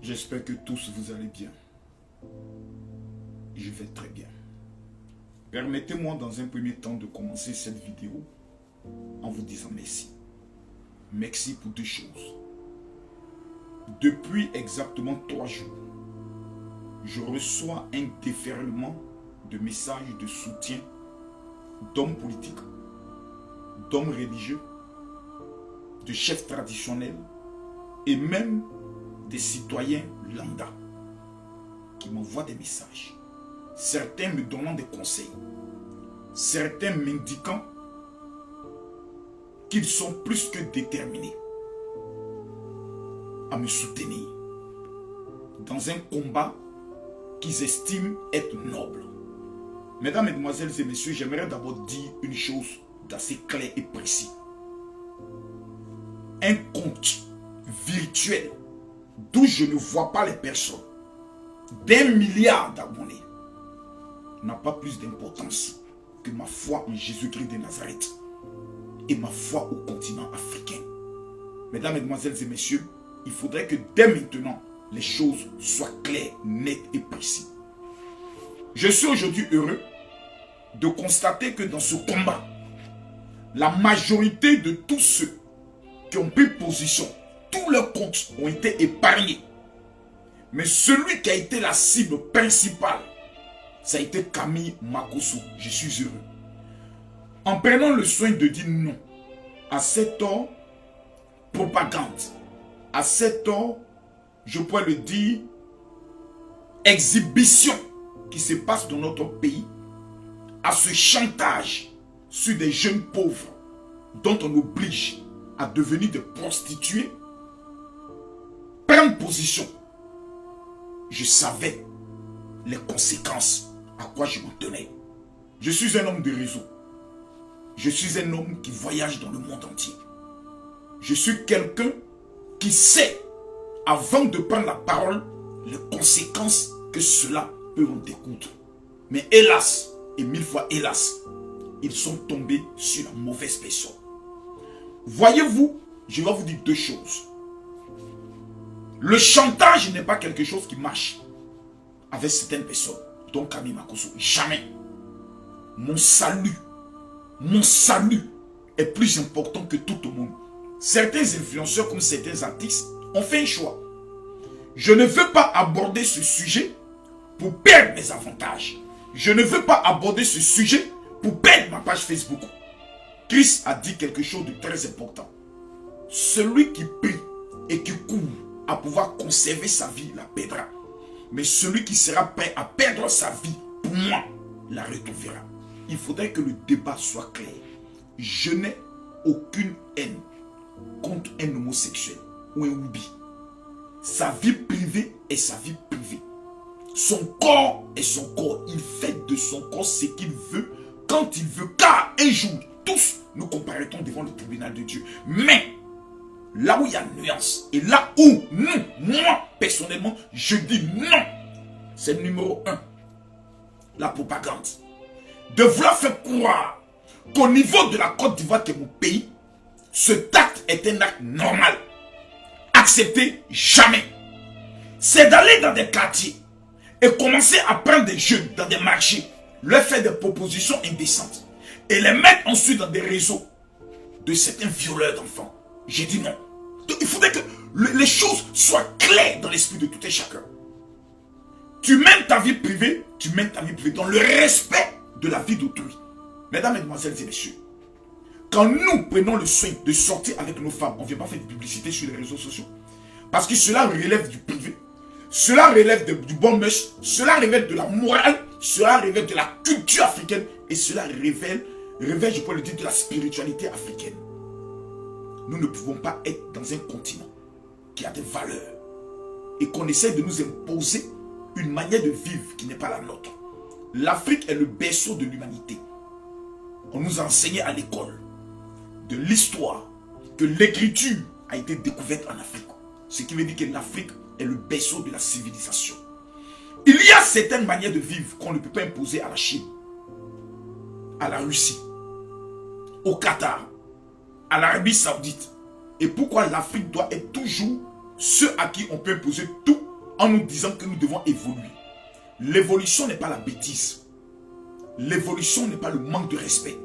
J'espère que tous vous allez bien. Je vais très bien. Permettez-moi dans un premier temps de commencer cette vidéo en vous disant merci. Merci pour deux choses. Depuis exactement 3 jours, je reçois un déferlement de messages de soutien d'hommes politiques, d'hommes religieux, de chefs traditionnels et même des citoyens lambda qui m'envoient des messages. Certains me donnant des conseils, certains m'indiquant qu'ils sont plus que déterminés à me soutenir dans un combat qu'ils estiment être noble. Mesdames, Mesdemoiselles et Messieurs, j'aimerais d'abord dire une chose d'assez claire et précise. Un compte virtuel d'où je ne vois pas les personnes d'1 milliard d'abonnés n'a pas plus d'importance que ma foi en Jésus-Christ de Nazareth et ma foi au continent africain. Mesdames, Mesdemoiselles et Messieurs, il faudrait que dès maintenant, les choses soient claires, nettes et précises. Je suis aujourd'hui heureux de constater que dans ce combat, la majorité de tous ceux qui ont pris position, tous leurs comptes ont été épargnés. Mais celui qui a été la cible principale, ça a été Camille Makosso. Je suis heureux. En prenant le soin de dire non à cette propagande, à cette, je pourrais le dire, exhibition qui se passe dans notre pays, à ce chantage sur des jeunes pauvres dont on oblige à devenir des prostituées, prendre position. Je savais les conséquences à quoi je m'en tenais. Je suis un homme de réseau. Je suis un homme qui voyage dans le monde entier. Je suis quelqu'un qui sait, avant de prendre la parole, les conséquences que cela peut en découdre. Mais hélas, et 1000 fois hélas, ils sont tombés sur la mauvaise personne. Voyez-vous, je vais vous dire deux choses. Le chantage n'est pas quelque chose qui marche avec certaines personnes, dont Camille Makosso. Jamais. Mon salut est plus important que tout le monde. Certains influenceurs comme certains artistes ont fait un choix. Je ne veux pas aborder ce sujet pour perdre mes avantages. Je ne veux pas aborder ce sujet pour perdre ma page Facebook. Christ a dit quelque chose de très important. Celui qui prie et qui court à pouvoir conserver sa vie la perdra. Mais celui qui sera prêt à perdre sa vie pour moi la retrouvera. Il faudrait que le débat soit clair. Je n'ai aucune haine contre un homosexuel ou un oubi. Sa vie privée est sa vie privée. Son corps est son corps. Il fait de son corps ce qu'il veut, quand il veut. Car un jour, tous nous comparaîtrons devant le tribunal de Dieu. Mais, là où il y a nuance, et là où moi, personnellement, je dis non, c'est numéro 1. La propagande. De vouloir faire croire qu'au niveau de la Côte d'Ivoire, qui est mon pays, cet acte est un acte normal. Accepté, jamais. C'est d'aller dans des quartiers et commencer à prendre des jeunes dans des marchés, leur faire des propositions indécentes et les mettre ensuite dans des réseaux de certains violeurs d'enfants. J'ai dit non. Donc, il faudrait que les choses soient claires dans l'esprit de tout un chacun. Tu mènes ta vie privée, dans le respect de la vie d'autrui. Mesdames, Mesdemoiselles et Messieurs, quand nous prenons le soin de sortir avec nos femmes, on ne vient pas faire de publicité sur les réseaux sociaux. Parce que cela relève du privé. Cela relève du bon mœurs. Cela relève de la morale. Cela relève de la culture africaine. Et cela révèle, je pourrais le dire, de la spiritualité africaine. Nous ne pouvons pas être dans un continent qui a des valeurs et qu'on essaie de nous imposer une manière de vivre qui n'est pas la nôtre. L'Afrique est le berceau de l'humanité. On nous a enseigné à l'école de l'histoire que l'écriture a été découverte en Afrique. Ce qui veut dire que l'Afrique est le berceau de la civilisation. Il y a certaines manières de vivre qu'on ne peut pas imposer à la Chine, à la Russie, au Qatar, à l'Arabie Saoudite. Et pourquoi l'Afrique doit être toujours ceux à qui on peut imposer tout en nous disant que nous devons évoluer. L'évolution n'est pas la bêtise. L'évolution n'est pas le manque de respect.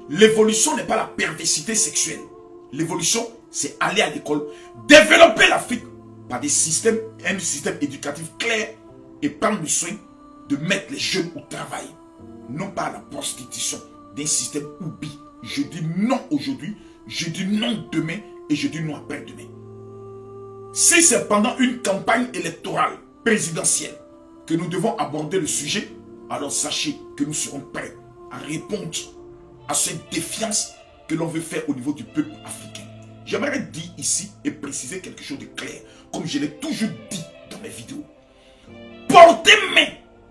L'évolution n'est pas la perversité sexuelle. L'évolution, c'est aller à l'école, développer l'Afrique par des systèmes, un système éducatif clair et prendre le soin de mettre les jeunes au travail. Non pas à la prostitution d'un système oubli. Je dis non aujourd'hui, je dis non demain et je dis non après-demain. Si c'est pendant une campagne électorale présidentielle que nous devons aborder le sujet, alors sachez que nous serons prêts à répondre à cette défiance que l'on veut faire au niveau du peuple africain. J'aimerais dire ici et préciser quelque chose de clair, comme je l'ai toujours dit dans mes vidéos. Porter main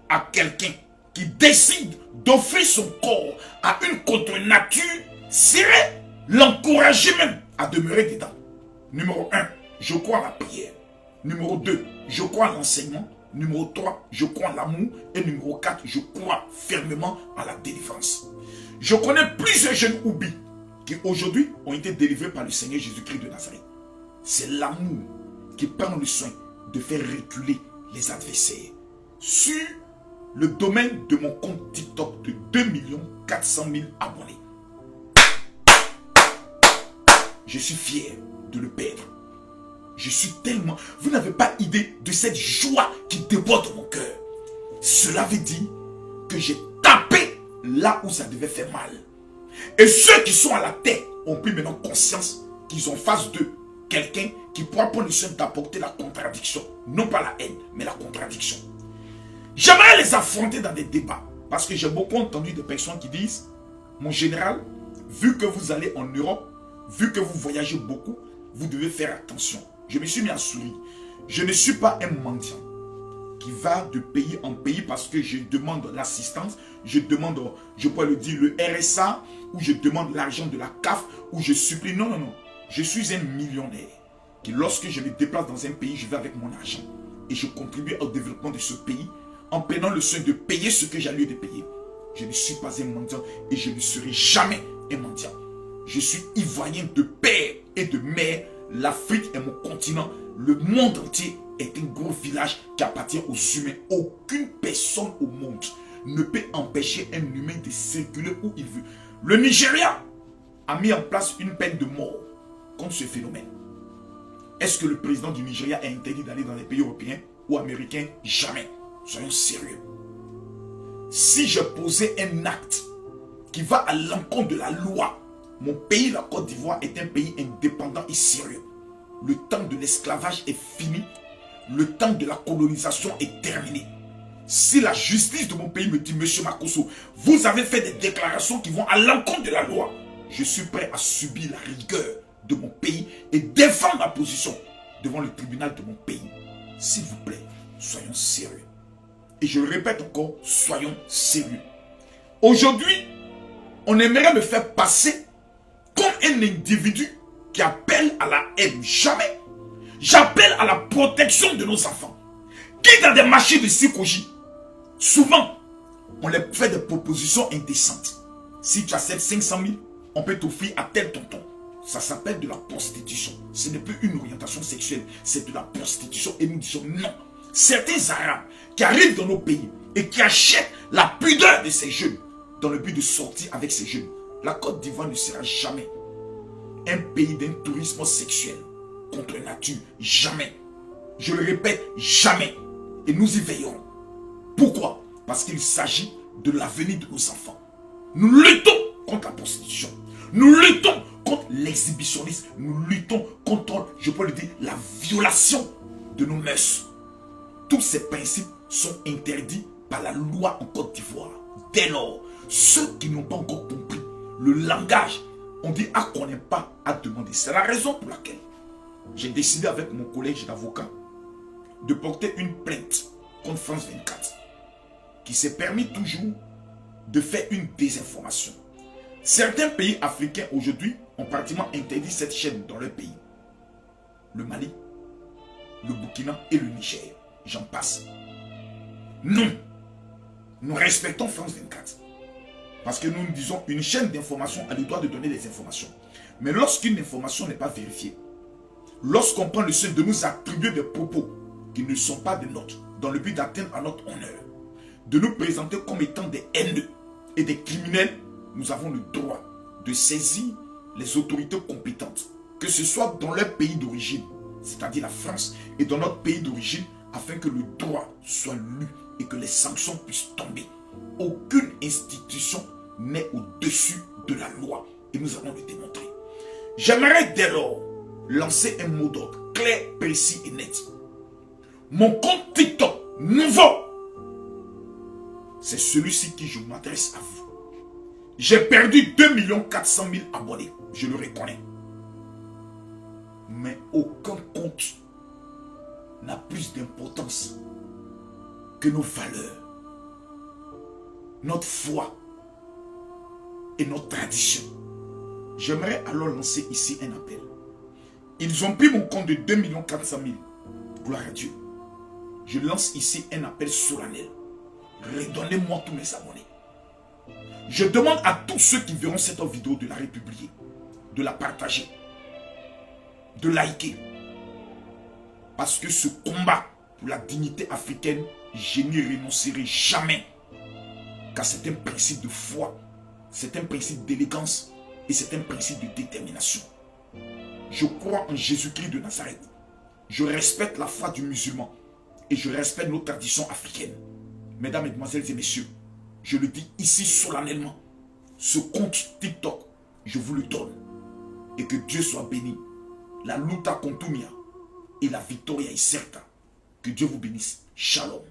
à quelqu'un qui décide d'offrir son corps à une contre-nature serait l'encourager même à demeurer dedans. Numéro 1, je crois à la prière. Numéro 2, je crois à l'enseignement. Numéro 3, je crois à l'amour. Et numéro 4, je crois fermement à la délivrance. Je connais plusieurs jeunes oublis qui aujourd'hui ont été délivrés par le Seigneur Jésus-Christ de Nazareth. C'est l'amour qui prend le soin de faire reculer les adversaires. Sur le domaine de mon compte TikTok de 2 400 000 abonnés. Je suis fier de le perdre. Je suis tellement... Vous n'avez pas idée de cette joie qui déborde de mon cœur. Cela veut dire que j'ai tapé là où ça devait faire mal. Et ceux qui sont à la tête ont pris maintenant conscience qu'ils ont en face d'eux quelqu'un qui pourra prendre le soin d'apporter la contradiction. Non pas la haine, mais la contradiction. J'aimerais les affronter dans des débats. Parce que j'ai beaucoup entendu de personnes qui disent, mon général, vu que vous allez en Europe, vu que vous voyagez beaucoup, vous devez faire attention. Je me suis mis à sourire. Je ne suis pas un mendiant qui va de pays en pays parce que je demande l'assistance, je demande, je pourrais le dire, le RSA, ou je demande l'argent de la CAF, ou je supplie. Non, non, non. Je suis un millionnaire qui, lorsque je me déplace dans un pays, je vais avec mon argent. Et je contribue au développement de ce pays en prenant le soin de payer ce que j'ai lieu de payer. Je ne suis pas un mendiant et je ne serai jamais un mendiant. Je suis ivoirien de père et de mère. L'Afrique est mon continent. Le monde entier est un gros village qui appartient aux humains. Aucune personne au monde ne peut empêcher un humain de circuler où il veut. Le Nigeria a mis en place une peine de mort contre ce phénomène. Est-ce que le président du Nigeria a interdit d'aller dans les pays européens ou américains? Jamais. Soyons sérieux. Si je posais un acte qui va à l'encontre de la loi, mon pays, la Côte d'Ivoire, est un pays indépendant et sérieux. Le temps de l'esclavage est fini. Le temps de la colonisation est terminé. Si la justice de mon pays me dit, Monsieur Makosso, vous avez fait des déclarations qui vont à l'encontre de la loi, je suis prêt à subir la rigueur de mon pays et défendre ma position devant le tribunal de mon pays. S'il vous plaît, soyons sérieux. Et je le répète encore, soyons sérieux. Aujourd'hui, on aimerait me faire passer comme un individu qui appelle à la haine. Jamais. J'appelle à la protection de nos enfants. Qui dans des marchés de psychologie, souvent, on leur fait des propositions indécentes. Si tu acceptes 500 000, on peut t'offrir à tel tonton. Ça s'appelle de la prostitution. Ce n'est plus une orientation sexuelle, c'est de la prostitution. Et nous disons non. Certains Arabes qui arrivent dans nos pays et qui achètent la pudeur de ces jeunes dans le but de sortir avec ces jeunes. La Côte d'Ivoire ne sera jamais un pays d'un tourisme sexuel contre nature. Jamais. Je le répète, jamais. Et nous y veillerons. Pourquoi? Parce qu'il s'agit de l'avenir de nos enfants. Nous luttons contre la prostitution. Nous luttons contre l'exhibitionnisme. Nous luttons contre, je peux le dire, la violation de nos mœurs. Tous ces principes sont interdits par la loi en Côte d'Ivoire. Dès lors, ceux qui n'ont pas encore compris le langage, on dit à qu'on n'aime pas à demander. C'est la raison pour laquelle j'ai décidé avec mon collège d'avocat de porter une plainte contre France 24 qui s'est permis toujours de faire une désinformation. Certains pays africains aujourd'hui ont pratiquement interdit cette chaîne dans leur pays. Le Mali, le Burkina et le Niger. J'en passe. Non. Nous respectons France 24. Parce que nous disons une chaîne d'information a le droit de donner des informations. Mais lorsqu'une information n'est pas vérifiée, lorsqu'on prend le soin de nous attribuer des propos qui ne sont pas des nôtres, dans le but d'atteindre à notre honneur, de nous présenter comme étant des haineux et des criminels, nous avons le droit de saisir les autorités compétentes, que ce soit dans leur pays d'origine, c'est-à-dire la France, et dans notre pays d'origine, afin que le droit soit lu et que les sanctions puissent tomber. Aucune institution n'est au-dessus de la loi, et nous allons le démontrer. J'aimerais dès lors lancer un mot d'ordre clair, précis et net. Mon compte TikTok nouveau, c'est celui-ci que je m'adresse à vous. J'ai perdu 2 400 000 abonnés, je le reconnais. Mais aucun compte n'a plus d'importance que nos valeurs, notre foi et notre tradition. J'aimerais alors lancer ici un appel. Ils ont pris mon compte de 2 400 000. Gloire à Dieu. Je lance ici un appel solennel. Redonnez-moi tous mes abonnés. Je demande à tous ceux qui verront cette vidéo de la republier, de la partager, de liker. Parce que ce combat pour la dignité africaine, je n'y renoncerai jamais. Car c'est un principe de foi, c'est un principe d'élégance et c'est un principe de détermination. Je crois en Jésus-Christ de Nazareth. Je respecte la foi du musulman et je respecte nos traditions africaines. Mesdames, Mesdemoiselles et Messieurs, je le dis ici solennellement, ce compte TikTok, je vous le donne. Et que Dieu soit béni. La luta contumia et la victoria est certaine. Que Dieu vous bénisse. Shalom.